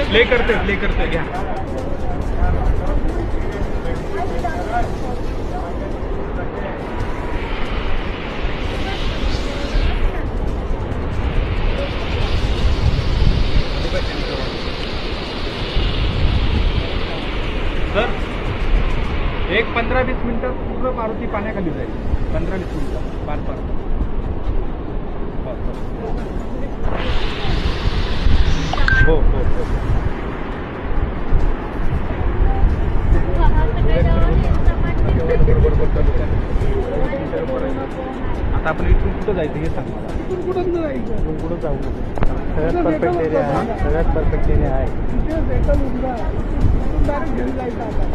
Play करते घ्या. Sir एक 15-20 मिनिटं पूर्ण मारुती पाण्याखाली जाईल. 15-20 मिनिटं पार हो. आता आपण इथून कुठं जायचं हे सांग मला. इथून कुठं जायचं? इथून कुठं जाऊ नका. सगळ्यात परफेक्ट एरिया आहे. सगळ्यात परफेक्ट एरिया आहे. तिथे भेटल उंदा. इथून डायरेक्ट घरी जायचं आता.